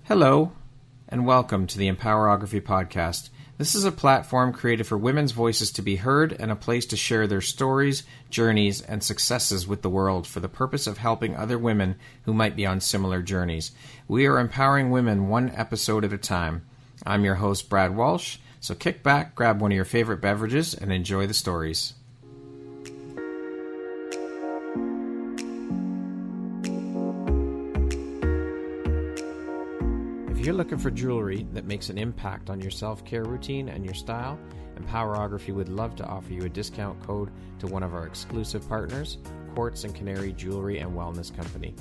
Hello, and welcome to the Empowerography Podcast. This is a platform created for women's voices to be heard and a place to share their stories, journeys, and successes with the world for the purpose of helping other women who might be on similar journeys. We are empowering women one episode at a time. I'm your host, Brad Walsh, so kick back, grab one of your favorite beverages, and enjoy the stories. If you're looking for jewelry that makes an impact on your self-care routine and your style, Empowerography would love to offer you a discount code to one of our exclusive partners, Quartz & Canary Jewelry and Wellness Company.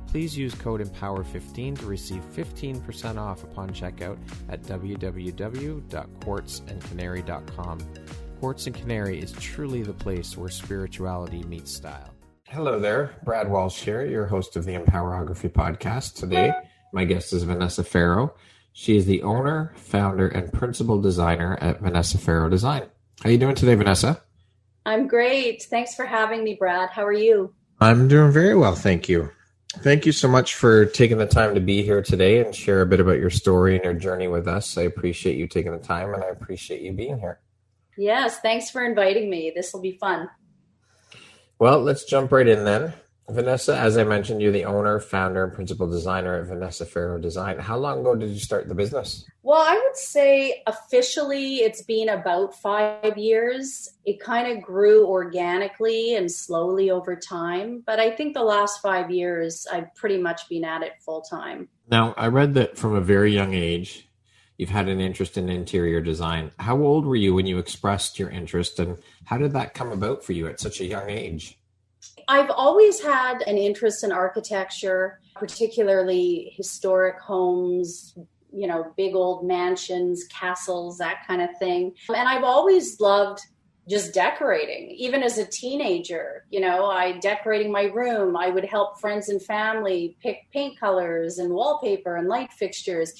Please use code EMPOWER15 to receive 15% off upon checkout at www.quartzandcanary.com. Quartz & Canary is truly the place where spirituality meets style. Hello there, Brad Walsh here, your host of the Empowerography Podcast. Today, my guest is Vanessa Ferro. She is the owner, founder, and principal designer at Vanessa Ferro Design. How are you doing today, Vanessa? I'm great. Thanks for having me, Brad. How are you? I'm doing very well, thank you. Thank you so much for taking the time to be here today and share a bit about your story and your journey with us. I appreciate you taking the time, and I appreciate you being here. Yes, thanks for inviting me. This will be fun. Well, let's jump right in then. Vanessa, as I mentioned, you're the owner, founder, and principal designer at Vanessa Ferro Design. How long ago did you start the business? Well, I would say officially it's been about 5 years. It kind of grew organically and slowly over time. But I think the last 5 years, I've pretty much been at it full time. Now, I read that from a very young age, you've had an interest in interior design. How old were you when you expressed your interest, and how did that come about for you at such a young age? I've always had an interest in architecture, particularly historic homes, you know, big old mansions, castles, that kind of thing. And I've always loved just decorating. Even as a teenager, you know, decorating my room. I would help friends and family pick paint colors and wallpaper and light fixtures.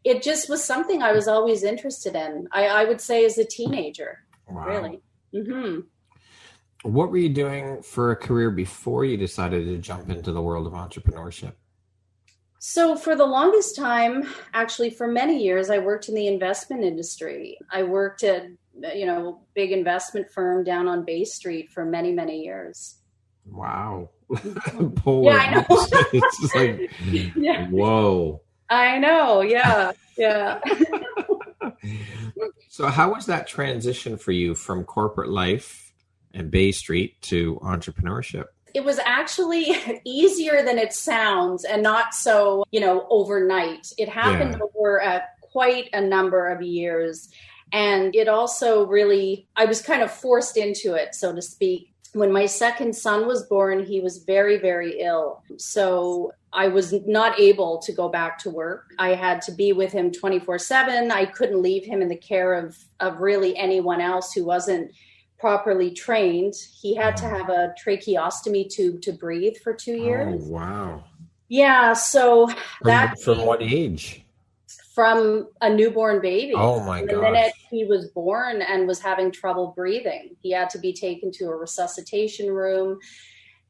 It just was something I was always interested in. I would say as a teenager, Wow. Really. Mm-hmm. What were you doing for a career before you decided to jump into the world of entrepreneurship? So for the longest time, actually for many years, I worked in the investment industry. I worked at, big investment firm down on Bay Street for many, many years. Wow. Yeah, I know. It's just like, yeah. Whoa. I know. Yeah. Yeah. So how was that transition for you from corporate life and Bay Street to entrepreneurship? It was actually easier than it sounds and not so, overnight. It happened over quite a number of years. And it also really, I was kind of forced into it, so to speak. When my second son was born, he was very, very ill. So I was not able to go back to work. I had to be with him 24/7. I couldn't leave him in the care of really anyone else who wasn't properly trained. He had to have a tracheostomy tube to breathe for 2 years. Oh, wow. Yeah. So from what age? From a newborn baby. Oh my gosh. The minute he was born and was having trouble breathing, he had to be taken to a resuscitation room.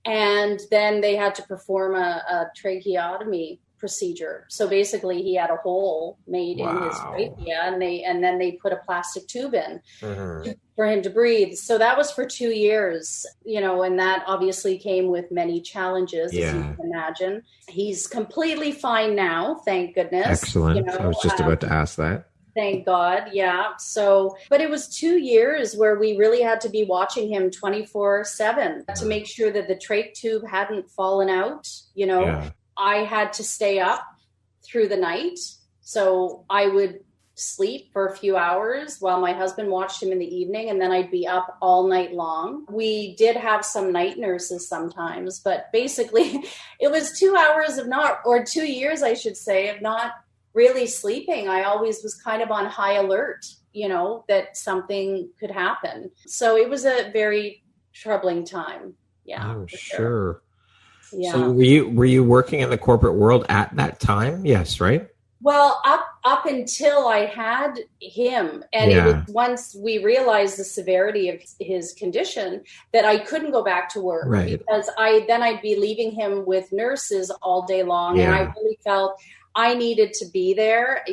And then they had to perform a tracheotomy procedure. So basically he had a hole made in his trachea, and then they put a plastic tube in for him to breathe. So that was for 2 years, and that obviously came with many challenges, as you can imagine. He's completely fine now, thank goodness. Excellent. I was just about to ask that. Thank God. Yeah. So, but it was 2 years where we really had to be watching him 24/7 to make sure that the trach tube hadn't fallen out, I had to stay up through the night. So I would sleep for a few hours while my husband watched him in the evening, and then I'd be up all night long. We did have some night nurses sometimes, but basically it was 2 hours 2 years, I should say, of not really sleeping. I always was kind of on high alert, that something could happen. So it was a very troubling time. Yeah. Oh, sure. Yeah. So were you working in the corporate world at that time? Yes, right? Well, up until I had him, and it was once we realized the severity of his condition that I couldn't go back to work, because I'd be leaving him with nurses all day long, and I really felt I needed to be there,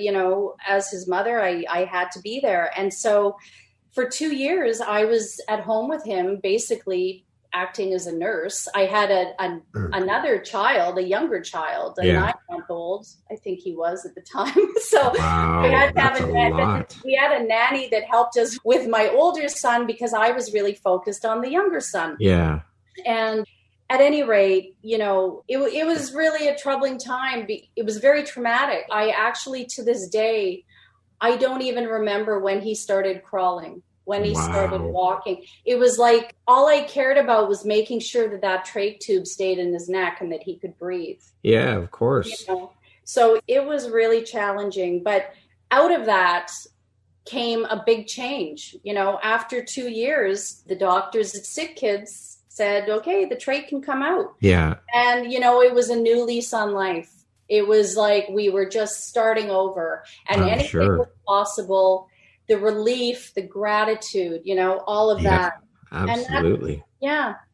as his mother, I had to be there. And so for 2 years, I was at home with him, basically acting as a nurse. I had another child, a younger child, a 9-month-old, I think he was at the time. So wow, we had a nanny that helped us with my older son because I was really focused on the younger son. Yeah. And at any rate, it was really a troubling time. It was very traumatic. I actually, to this day, I don't even remember when he started crawling, when he started walking. It was like all I cared about was making sure that trach tube stayed in his neck and that he could breathe. Yeah, of course. So it was really challenging. But out of that came a big change. After 2 years, the doctors at Sick Kids said, okay, the trach can come out. Yeah. And, it was a new lease on life. It was like we were just starting over, and anything was possible. The relief, the gratitude, all of that. Absolutely.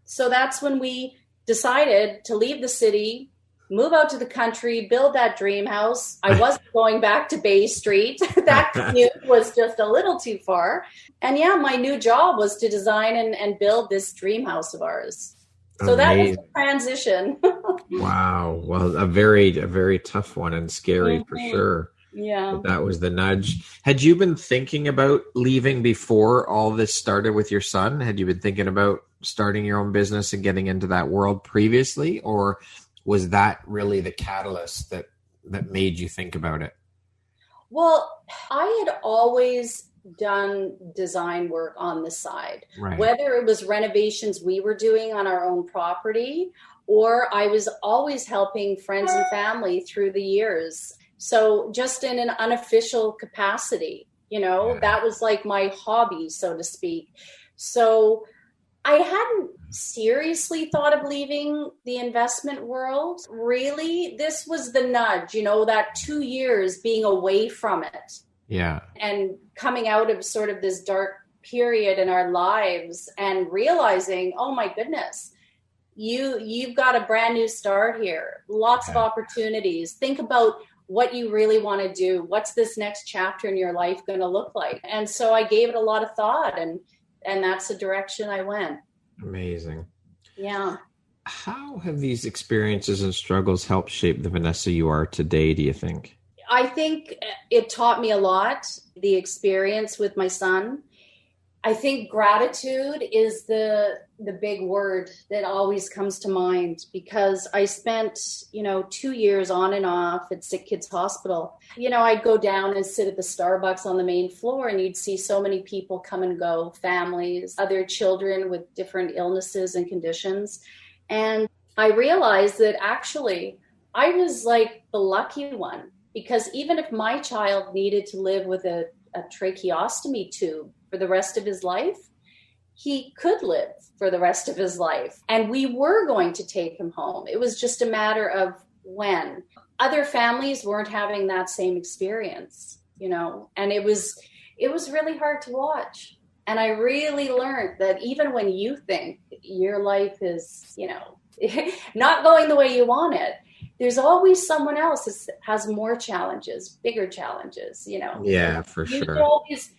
So that's when we decided to leave the city, move out to the country, build that dream house. I wasn't going back to Bay Street. That commute was just a little too far. And my new job was to design and build this dream house of ours. So that was the transition. Wow. Well, a very tough one and scary for sure. Yeah. But that was the nudge. Had you been thinking about leaving before all this started with your son? Had you been thinking about starting your own business and getting into that world previously? Or was that really the catalyst that made you think about it? Well, I had always done design work on the side, right. Whether it was renovations we were doing on our own property, or I was always helping friends and family through the years. So just in an unofficial capacity, that was like my hobby, so to speak. So I hadn't seriously thought of leaving the investment world. Really, this was the nudge, that 2 years being away from it. Yeah. And coming out of sort of this dark period in our lives and realizing, oh my goodness, you've got a brand new start here. Lots of opportunities. Think about what you really want to do. What's this next chapter in your life going to look like? And so I gave it a lot of thought, and that's the direction I went. Amazing. Yeah. How have these experiences and struggles helped shape the Vanessa you are today, do you think? I think it taught me a lot, the experience with my son. I think gratitude is the big word that always comes to mind, because I spent, 2 years on and off at Sick Kids Hospital. I'd go down and sit at the Starbucks on the main floor, and you'd see so many people come and go, families, other children with different illnesses and conditions. And I realized that actually I was like the lucky one, because even if my child needed to live with a tracheostomy tube for the rest of his life, he could live for the rest of his life. And we were going to take him home. It was just a matter of when. Other families weren't having that same experience, and it was really hard to watch. And I really learned that even when you think your life is, not going the way you want it, there's always someone else that has more challenges, bigger challenges, Yeah, for sure. You should always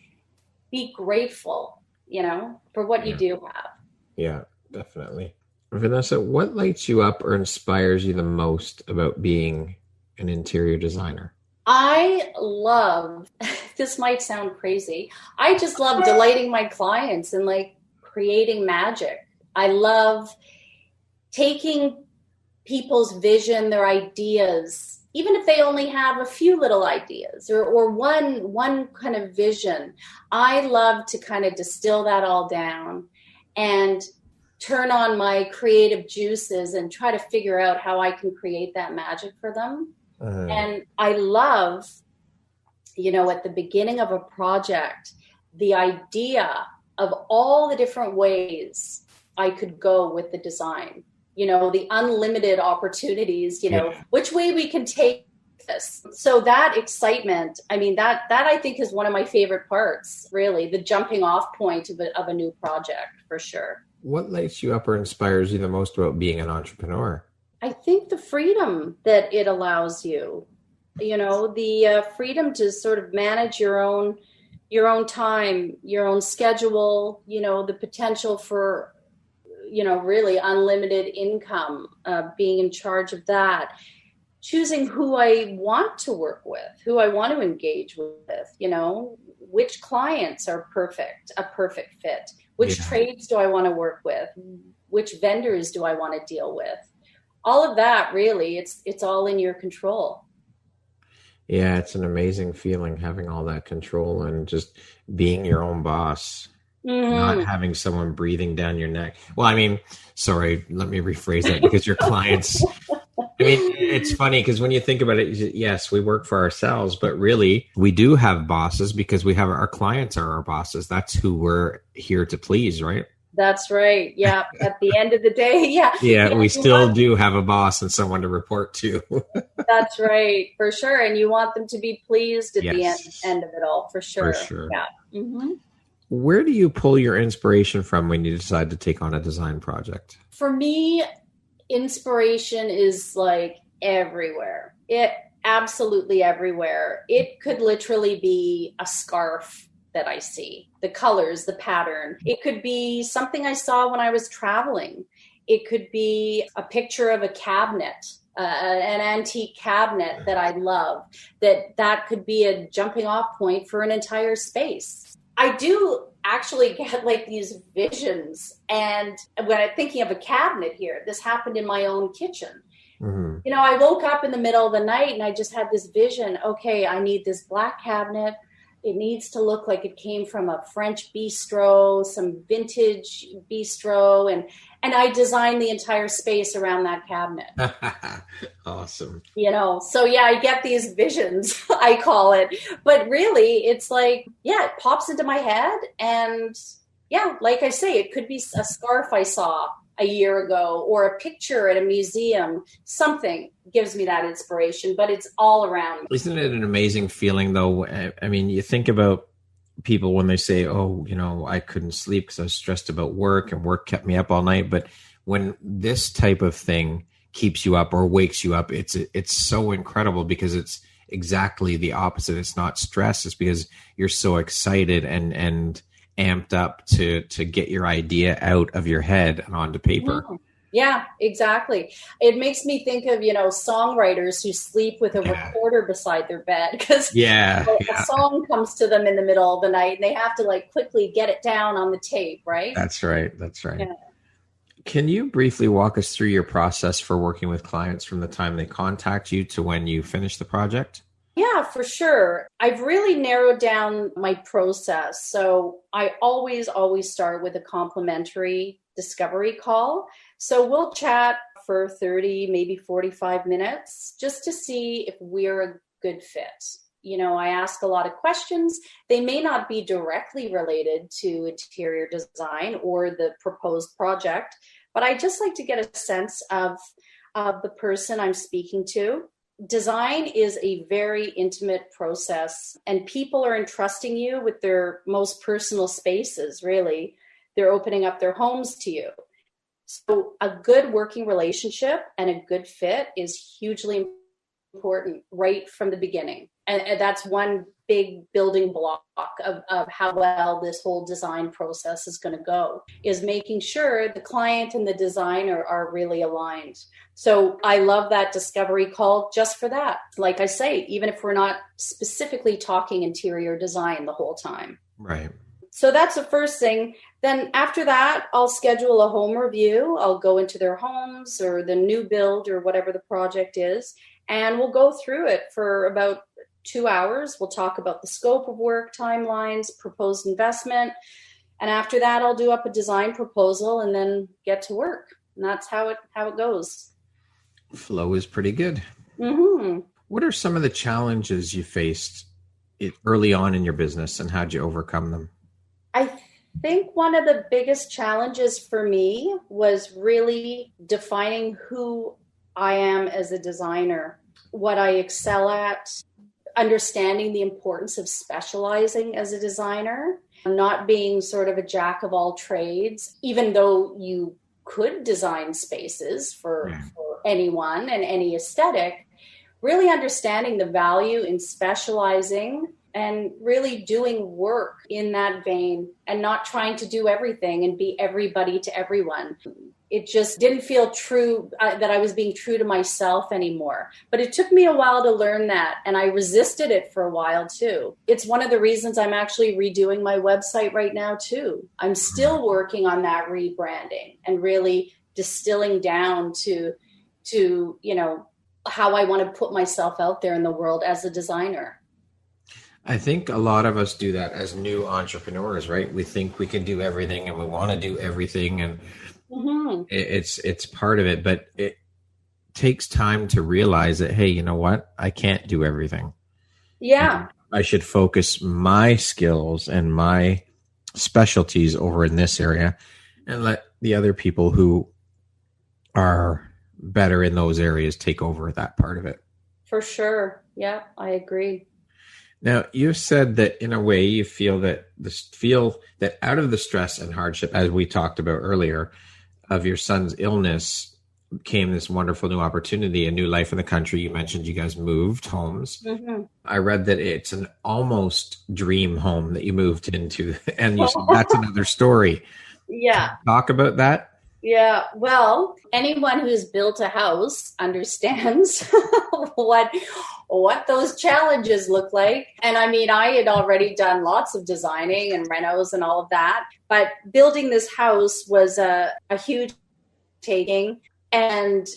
be grateful, for what you do have. Yeah, definitely. Vanessa, what lights you up or inspires you the most about being an interior designer? I love, this might sound crazy, I just love delighting my clients and creating magic. I love taking people's vision, their ideas, even if they only have a few little ideas or one kind of vision. I love to kind of distill that all down and turn on my creative juices and try to figure out how I can create that magic for them. And I love, at the beginning of a project, the idea of all the different ways I could go with the design. The unlimited opportunities, which way we can take this. So that excitement, that I think is one of my favorite parts, really, the jumping off point of a new project, for sure. What lights you up or inspires you the most about being an entrepreneur? I think the freedom that it allows you, the freedom to sort of manage your own time, your own schedule, the potential for, really unlimited income, being in charge of that, choosing who I want to work with, who I want to engage with, which clients are a perfect fit, which trades do I want to work with, which vendors do I want to deal with. All of that, really, it's all in your control. Yeah, it's an amazing feeling having all that control and just being your own boss, not having someone breathing down your neck. Well, I mean, sorry, let me rephrase that, because your clients, I mean, it's funny because when you think about it, yes, we work for ourselves, but really we do have bosses because we have our clients are our bosses. That's who we're here to please, right? That's right. Yeah. At the end of the day. Yeah. Yeah. We still do have a boss and someone to report to. That's right. For sure. And you want them to be pleased at the end of it all. For sure. For sure. Yeah. Mm-hmm. Where do you pull your inspiration from when you decide to take on a design project? For me, inspiration is like everywhere. It absolutely everywhere. It could literally be a scarf that I see, the colors, the pattern. It could be something I saw when I was traveling. It could be a picture of a cabinet, an antique cabinet that I love, that could be a jumping off point for an entire space. I do actually get like these visions. And when I'm thinking of a cabinet here, this happened in my own kitchen. Mm-hmm. I woke up in the middle of the night and I just had this vision. Okay, I need this black cabinet. It needs to look like it came from a French bistro, some vintage bistro. And I designed the entire space around that cabinet. Awesome. So yeah, I get these visions, I call it. But really, it's like, it pops into my head. And yeah, like I say, it could be a scarf I saw a year ago or a picture at a museum. Something gives me that inspiration, but it's all around me. Isn't it an amazing feeling though? I mean, you think about people when they say, oh, I couldn't sleep because I was stressed about work and work kept me up all night. But when this type of thing keeps you up or wakes you up, it's so incredible because it's exactly the opposite. It's not stress. It's because you're so excited and amped up to get your idea out of your head and onto paper. Yeah, exactly. It makes me think of, songwriters who sleep with a recorder beside their bed because a song comes to them in the middle of the night and they have to like quickly get it down on the tape, right? That's right. Yeah. Can you briefly walk us through your process for working with clients from the time they contact you to when you finish the project? Yeah, for sure. I've really narrowed down my process. So I always start with a complimentary discovery call. So we'll chat for 30, maybe 45 minutes just to see if we're a good fit. I ask a lot of questions. They may not be directly related to interior design or the proposed project, but I just like to get a sense of the person I'm speaking to. Design is a very intimate process, and people are entrusting you with their most personal spaces, really. They're opening up their homes to you. So a good working relationship and a good fit is hugely important right from the beginning. And that's one big building block of how well this whole design process is going to go, is making sure the client and the designer are really aligned. So I love that discovery call just for that. Like I say, even if we're not specifically talking interior design the whole time. Right. So that's the first thing. Then after that, I'll schedule a home review. I'll go into their homes or the new build or whatever the project is, and we'll go through it for about 2 hours. We'll talk about the scope of work, timelines, proposed investment. And after that, I'll do up a design proposal and then get to work. And that's how it goes. Flow is pretty good. Mm-hmm. What are some of the challenges you faced early on in your business and how'd you overcome them? I think one of the biggest challenges for me was really defining who I am as a designer, what I excel at, understanding the importance of specializing as a designer, not being sort of a jack of all trades, even though you could design spaces for anyone and any aesthetic. really understanding the value in specializing and really doing work in that vein and not trying to do everything and be everybody to everyone. It just didn't feel true that I was being true to myself anymore. But it took me a while to learn that, and I resisted it for a while too. It's one of the reasons I'm actually redoing my website right now too. I'm still working on that rebranding and really distilling down to how I want to put myself out there in the world as a designer. I think a lot of us do that as new entrepreneurs, right? We think we can do everything and we want to do everything, and it's part of it, but it takes time to realize that, hey, you know what? I can't do everything. Yeah. I should focus my skills and my specialties over in this area and let the other people who are better in those areas take over that part of it. For sure. Yeah, I agree. Now, you said that in a way you feel that out of the stress and hardship, as we talked about earlier, of your son's illness came this wonderful new opportunity, a new life in the country. You mentioned you guys moved homes. Mm-hmm. I read that it's an almost dream home that you moved into, and you said that's another story. Yeah. Talk about that. Yeah, well, anyone who's built a house understands what those challenges look like. And I mean, I had already done lots of designing and renos and all of that, but building this house was a huge taking. And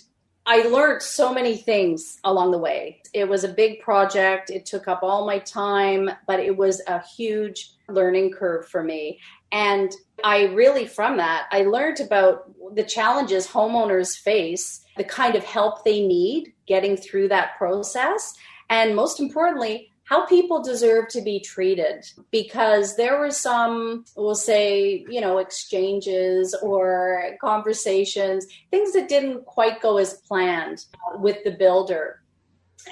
I learned so many things along the way. It was a big project. It took up all my time, but it was a huge learning curve for me. And I really, from that, I learned about the challenges homeowners face, the kind of help they need getting through that process, and most importantly, how people deserve to be treated. Because there were some, we'll say, exchanges or conversations, things that didn't quite go as planned with the builder.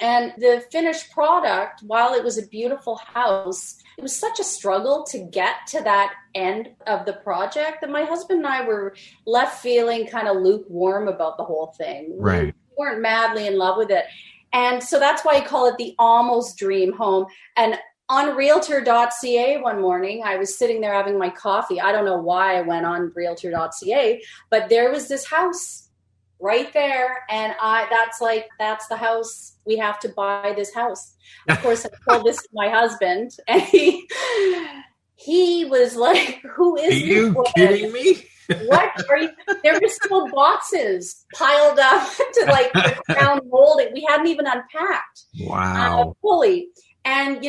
And the finished product, while it was a beautiful house, it was such a struggle to get to that end of the project that my husband and I were left feeling kind of lukewarm about the whole thing. Right. We weren't madly in love with it. And so that's why I call it the almost dream home. And on realtor.ca one morning, I was sitting there having my coffee. I don't know why I went on realtor.ca, but there was this house right there. And that's the house. We have to buy this house. Of course, I told this to my husband, and he was like, who is this? Are you kidding me? What are you? There were still boxes piled up to the crown molding. We hadn't even unpacked. Wow. Fully. And,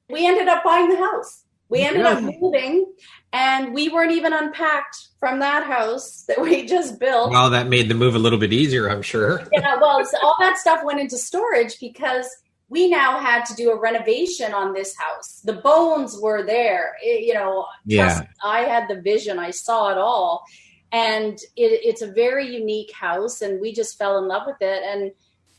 we ended up buying the house. We ended up moving, and we weren't even unpacked from that house that we just built. Well, that made the move a little bit easier, I'm sure. Yeah, well, so all that stuff went into storage because we now had to do a renovation on this house. The bones were there. I had the vision. I saw it all. And it's a very unique house, and we just fell in love with it. And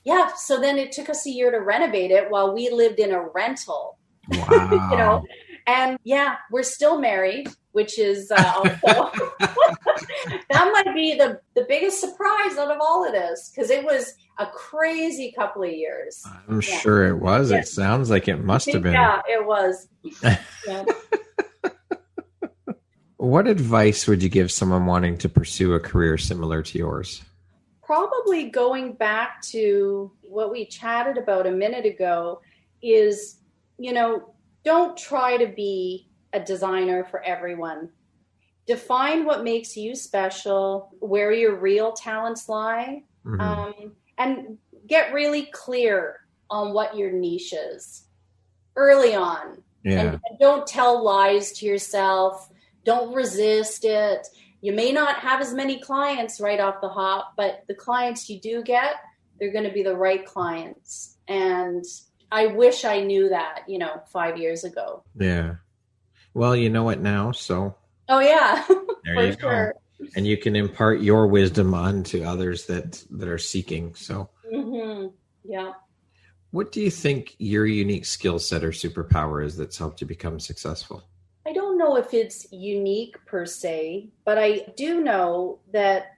yeah, so then it took us a year to renovate it while we lived in a rental. Wow. And yeah, we're still married, which is also, that might be the biggest surprise out of all of this, because it was a crazy couple of years. I'm sure it was. Yeah. It sounds like it must have been. Yeah, it was. Yeah. What advice would you give someone wanting to pursue a career similar to yours? Probably going back to what we chatted about a minute ago is, don't try to be a designer for everyone. Define what makes you special, where your real talents lie, and get really clear on what your niche is early on. Yeah. And don't tell lies to yourself. Don't resist it. You may not have as many clients right off the hop, but the clients you do get, they're going to be the right clients. And I wish I knew that, 5 years ago. Yeah. Well, you know it now, so. Oh, yeah. There you go. And you can impart your wisdom on to others that are seeking. So. Mm-hmm. Yeah. What do you think your unique skill set or superpower is that's helped you become successful? I don't know if it's unique per se, but I do know that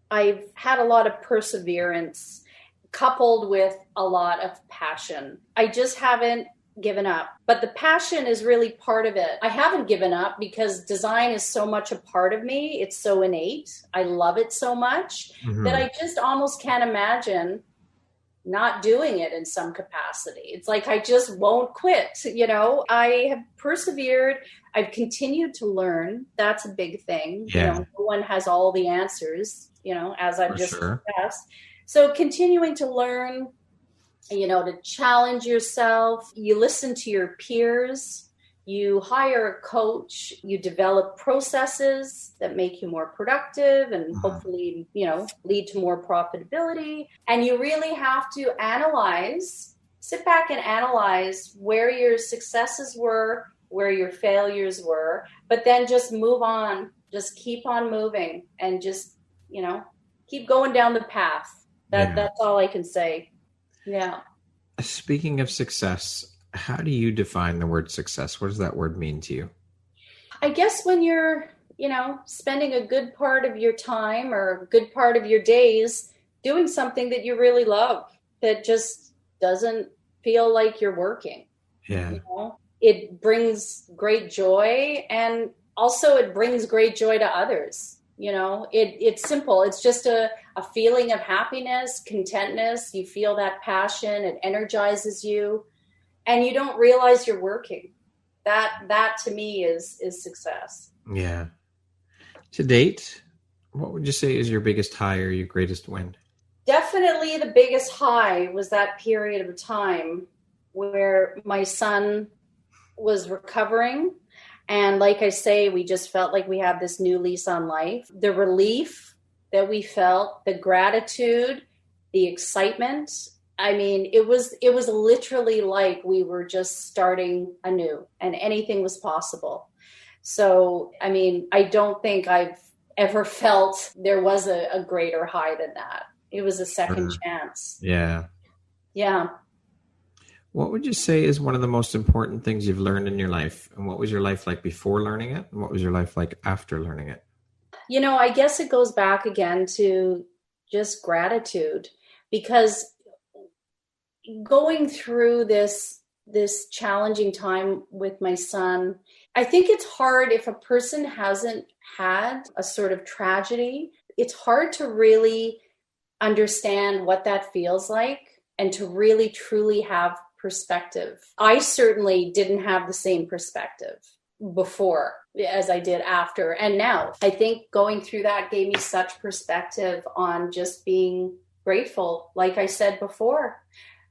I've had a lot of perseverance coupled with a lot of passion. I just haven't given up, but the passion is really part of it. I haven't given up because design is so much a part of me. It's so innate. I love it so much that I just almost can't imagine not doing it in some capacity. It's like, I just won't quit. I have persevered. I've continued to learn. That's a big thing. Yeah. No one has all the answers, as I've just discussed. So continuing to learn, to challenge yourself, you listen to your peers, you hire a coach, you develop processes that make you more productive and hopefully, lead to more profitability. And you really have to sit back and analyze where your successes were, where your failures were, but then just move on, just keep on moving and just, keep going down the path. That's all I can say. Yeah. Speaking of success, how do you define the word success? What does that word mean to you? I guess when you're, spending a good part of your time or a good part of your days doing something that you really love, that just doesn't feel like you're working. Yeah. It brings great joy, and also it brings great joy to others. It's simple. It's just a feeling of happiness, contentness. You feel that passion. It energizes you, and you don't realize you're working. That to me is success. Yeah. To date, what would you say is your biggest high or your greatest win? Definitely the biggest high was that period of time where my son was recovering. And like I say, we just felt like we had this new lease on life. The relief that we felt, the gratitude, the excitement. I mean, it was literally like we were just starting anew and anything was possible. So, I mean, I don't think I've ever felt there was a greater high than that. It was a second chance. Yeah. Yeah. What would you say is one of the most important things you've learned in your life? And what was your life like before learning it? And what was your life like after learning it? I guess it goes back again to just gratitude, because going through this challenging time with my son, I think it's hard if a person hasn't had a sort of tragedy. It's hard to really understand what that feels like and to really truly have perspective. I certainly didn't have the same perspective before as I did after and now. I think going through that gave me such perspective on just being grateful. Like I said before,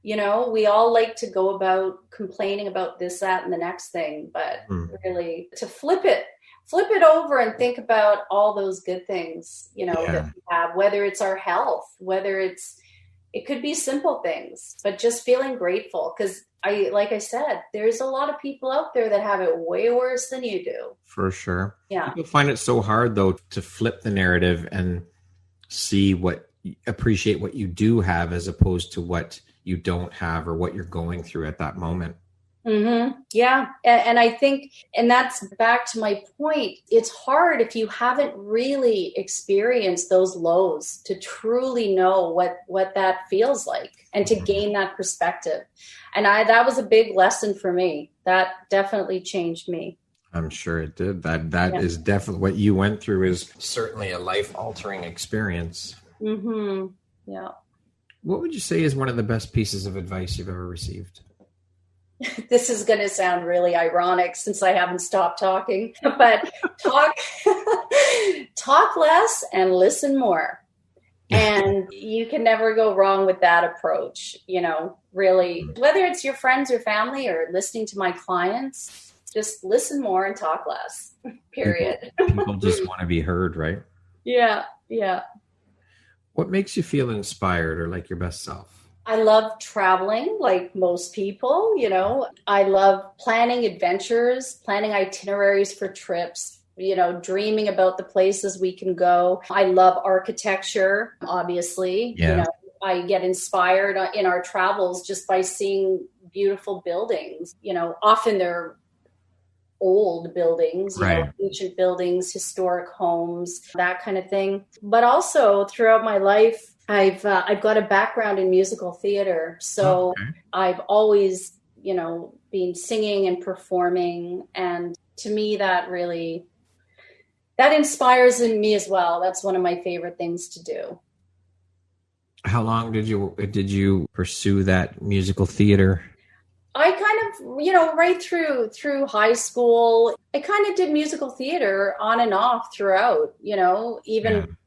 we all like to go about complaining about this, that, and the next thing, but really to flip it over and think about all those good things, that we have, whether it's our health, whether it could be simple things, but just feeling grateful. Because like I said, there's a lot of people out there that have it way worse than you do. For sure. Yeah. People find it so hard though to flip the narrative and appreciate what you do have as opposed to what you don't have or what you're going through at that moment. Mm-hmm. Yeah. And I think, and that's back to my point, it's hard if you haven't really experienced those lows to truly know what that feels like and to gain that perspective. And that was a big lesson for me. That definitely changed me. I'm sure it did. That is definitely what you went through is certainly a life-altering experience. Mm-hmm. Yeah. What would you say is one of the best pieces of advice you've ever received? This is going to sound really ironic since I haven't stopped talking, but talk less and listen more. And you can never go wrong with that approach, really, whether it's your friends or family or listening to my clients, just listen more and talk less, period. People just want to be heard, right? Yeah. Yeah. What makes you feel inspired or like your best self? I love traveling like most people, I love planning adventures, planning itineraries for trips, dreaming about the places we can go. I love architecture, obviously. Yeah. I get inspired in our travels just by seeing beautiful buildings. Often they're old buildings, ancient buildings, historic homes, that kind of thing. But also throughout my life, I've got a background in musical theater, so I've always, been singing and performing, and to me that inspires in me as well. That's one of my favorite things to do. How long did you pursue that musical theater? I kind of, right through high school, I kind of did musical theater on and off throughout,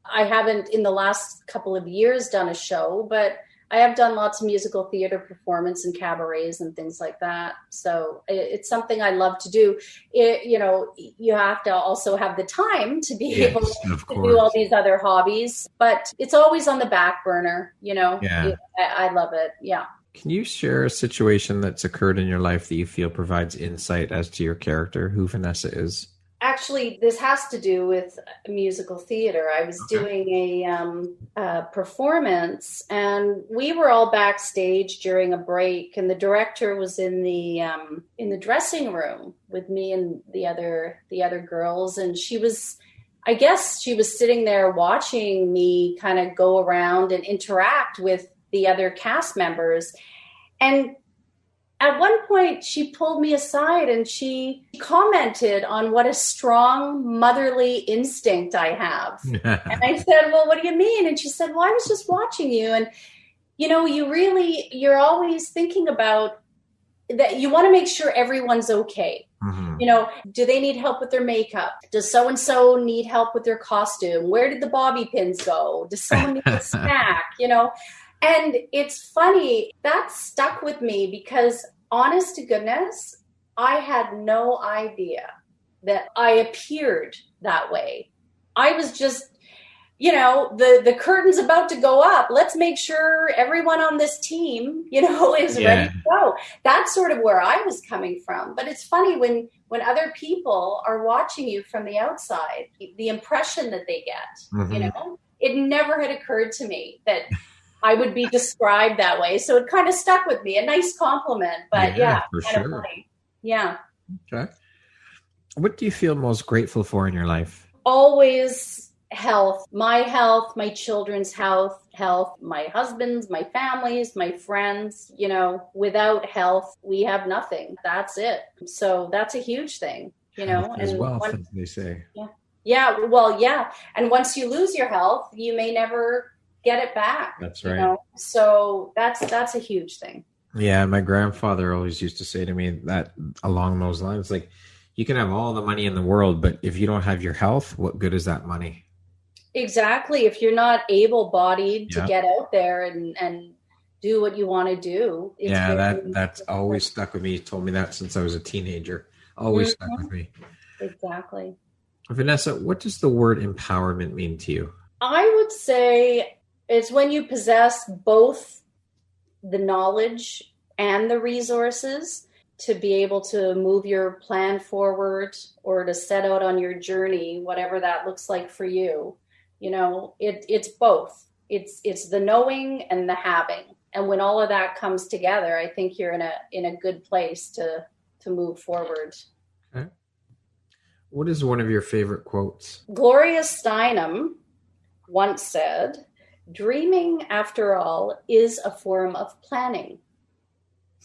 I haven't in the last couple of years done a show, but I have done lots of musical theater performance and cabarets and things like that. So it's something I love to do. You have to also have the time to be able to do all these other hobbies, but it's always on the back burner, I love it. Yeah. Can you share a situation that's occurred in your life that you feel provides insight as to your character, who Vanessa is? Actually, this has to do with musical theater. I was doing a performance, and we were all backstage during a break, and the director was in the dressing room with me and the other girls, and I guess she was sitting there watching me kind of go around and interact with the other cast members. And at one point she pulled me aside and she commented on what a strong motherly instinct I have. And I said, well, what do you mean? And she said, well, I was just watching you. And, you're always thinking about that. You want to make sure everyone's okay. Mm-hmm. Do they need help with their makeup? Does so-and-so need help with their costume? Where did the bobby pins go? Does someone need a snack? And it's funny, that stuck with me because, honest to goodness, I had no idea that I appeared that way. I was just, the curtain's about to go up. Let's make sure everyone on this team, is ready to go. That's sort of where I was coming from. But it's funny when other people are watching you from the outside, the impression that they get, it never had occurred to me that I would be described that way. So it kind of stuck with me. A nice compliment, but for kind sure. of funny. Yeah. Okay. What do you feel most grateful for in your life? Always health, my children's health, my husband's, my family's, my friends. Without health, we have nothing. That's it. So that's a huge thing, Health is wealth, as they say. Yeah. Yeah. Well, yeah. And once you lose your health, you may never get it back. That's right. So that's a huge thing. Yeah, my grandfather always used to say to me that along those lines, like, you can have all the money in the world, but if you don't have your health, what good is that money? Exactly. If you're not able-bodied to get out there and do what you want to do. That's always stuck with me. He told me that since I was a teenager. Always stuck with me. Exactly. Vanessa, what does the word empowerment mean to you? I would say it's when you possess both the knowledge and the resources to be able to move your plan forward or to set out on your journey, whatever that looks like for you. It's both. It's the knowing and the having. And when all of that comes together, I think you're in a good place to move forward. Okay. What is one of your favorite quotes? Gloria Steinem once said, "Dreaming, after all, is a form of planning."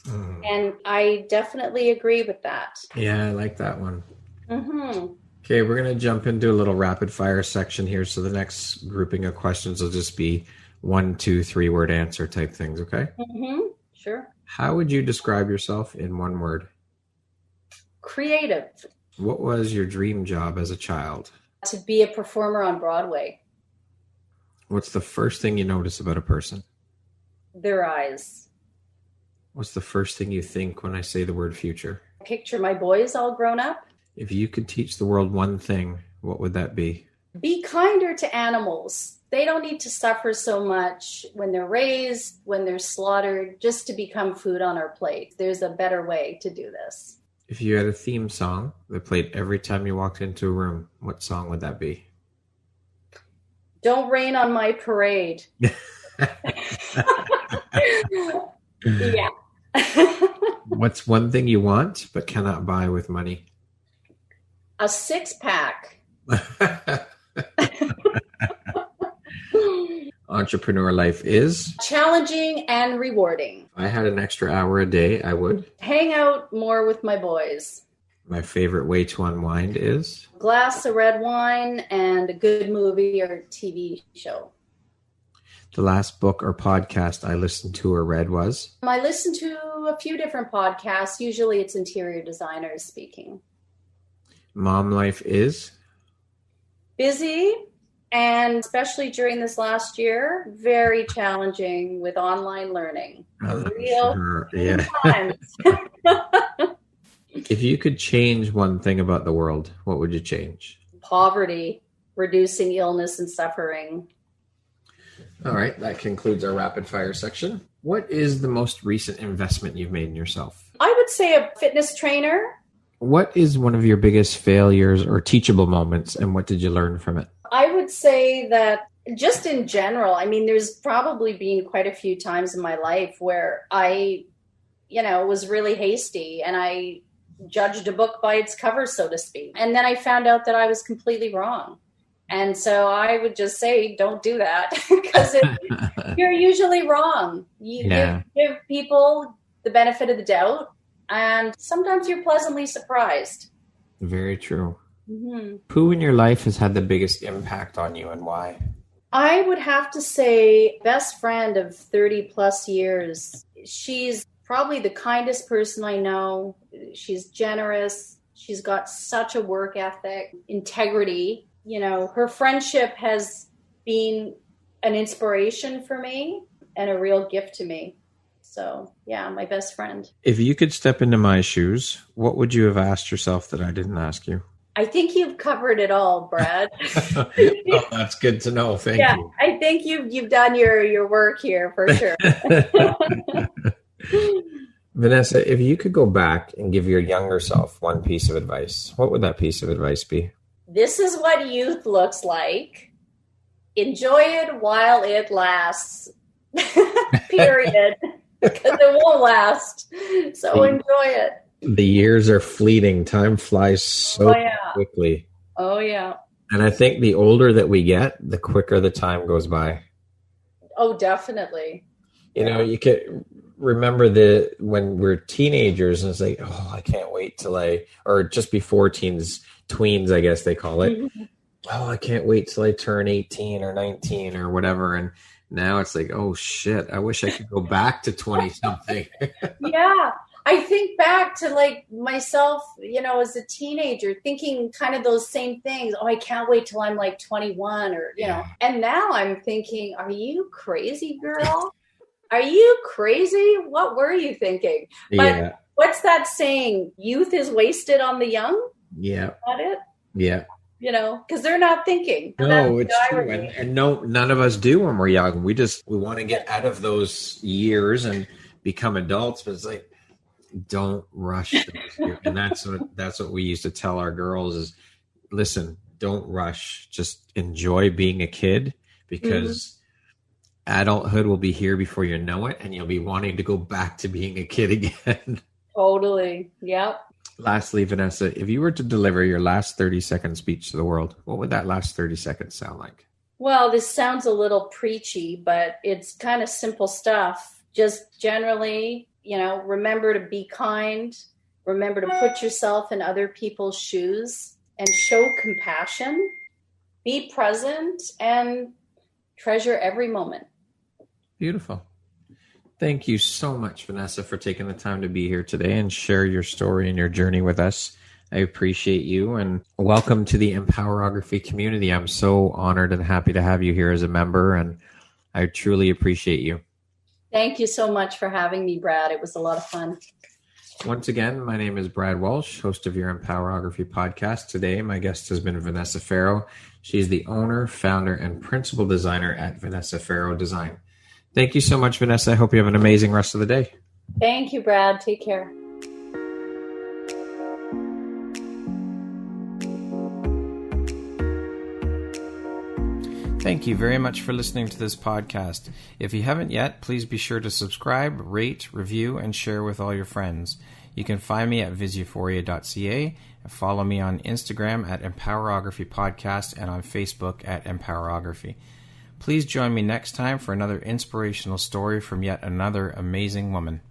And I definitely agree with that. Yeah, I like that one. Okay, we're going to jump into a little rapid fire section here. So the next grouping of questions will just be 1, 2, 3 word answer type things, okay? Sure. How would you describe yourself in one word? Creative. What was your dream job as a child? To be a performer on Broadway. What's the first thing you notice about a person? Their eyes. What's the first thing you think when I say the word future? Picture my boys all grown up. If you could teach the world one thing, what would that be? Be kinder to animals. They don't need to suffer so much when they're raised, when they're slaughtered, just to become food on our plate. There's a better way to do this. If you had a theme song that played every time you walked into a room, what song would that be? Don't Rain on My Parade. Yeah. What's one thing you want but cannot buy with money? A 6-pack. Entrepreneur life is challenging and rewarding. If I had an extra hour a day, I would hang out more with my boys. My favorite way to unwind is a glass of red wine and a good movie or TV show. The last book or podcast I listened to or read was? I listened to a few different podcasts. Usually it's interior designers speaking. Mom life is? Busy, and especially during this last year, very challenging with online learning. Real times. If you could change one thing about the world, what would you change? Poverty, reducing illness and suffering. All right, that concludes our rapid fire section. What is the most recent investment you've made in yourself? I would say a fitness trainer. What is one of your biggest failures or teachable moments, and what did you learn from it? I would say that just in general, I mean, there's probably been quite a few times in my life where I, was really hasty and I judged a book by its cover, so to speak. And then I found out that I was completely wrong. And so I would just say, don't do that because you're usually wrong. You give people the benefit of the doubt, and sometimes you're pleasantly surprised. Very true. Mm-hmm. Who in your life has had the biggest impact on you and why? I would have to say best friend of 30 plus years. She's probably the kindest person I know. She's generous. She's got such a work ethic, integrity. Her friendship has been an inspiration for me and a real gift to me. So, yeah, my best friend. If you could step into my shoes, what would you have asked yourself that I didn't ask you? I think you've covered it all, Brad. Oh, that's good to know. Thank you. I think you've done your work here for sure. Vanessa, if you could go back and give your younger self one piece of advice, what would that piece of advice be? This is what youth looks like. Enjoy it while it lasts. Period. Because it won't last. So enjoy it. The years are fleeting. Time flies so quickly. Oh, yeah. And I think the older that we get, the quicker the time goes by. Oh, definitely. You could remember when we're teenagers and it's like, oh, I can't wait till or just before tweens, I guess they call it. Mm-hmm. Oh, I can't wait till I turn 18 or 19 or whatever. And now it's like, oh shit, I wish I could go back to 20 something. Yeah. I think back to myself, as a teenager, thinking kind of those same things. Oh, I can't wait till I'm 21 or, and now I'm thinking, are you crazy, girl? Are you crazy? What were you thinking? But what's that saying? Youth is wasted on the young? Yeah. Is that it? Yeah. Because they're not thinking. No, it's true. And no, none of us do when we're young. We want to get out of those years and become adults. But it's like, don't rush those years. And that's what we used to tell our girls is, listen, don't rush. Just enjoy being a kid because adulthood will be here before you know it. And you'll be wanting to go back to being a kid again. Totally. Yep. Lastly, Vanessa, if you were to deliver your last 30-second speech to the world, what would that last 30 seconds sound like? Well, this sounds a little preachy, but it's kind of simple stuff. Just generally, remember to be kind, remember to put yourself in other people's shoes and show compassion, be present, and treasure every moment. Beautiful. Thank you so much, Vanessa, for taking the time to be here today and share your story and your journey with us. I appreciate you and welcome to the Empowerography community. I'm so honored and happy to have you here as a member, and I truly appreciate you. Thank you so much for having me, Brad. It was a lot of fun. Once again, my name is Brad Walsh, host of your Empowerography podcast. Today, my guest has been Vanessa Ferro. She's the owner, founder, and principal designer at Vanessa Ferro Design. Thank you so much, Vanessa. I hope you have an amazing rest of the day. Thank you, Brad. Take care. Thank you very much for listening to this podcast. If you haven't yet, please be sure to subscribe, rate, review, and share with all your friends. You can find me at viseuphoria.ca and follow me on Instagram at Empowerography Podcast and on Facebook at Empowerography. Please join me next time for another inspirational story from yet another amazing woman.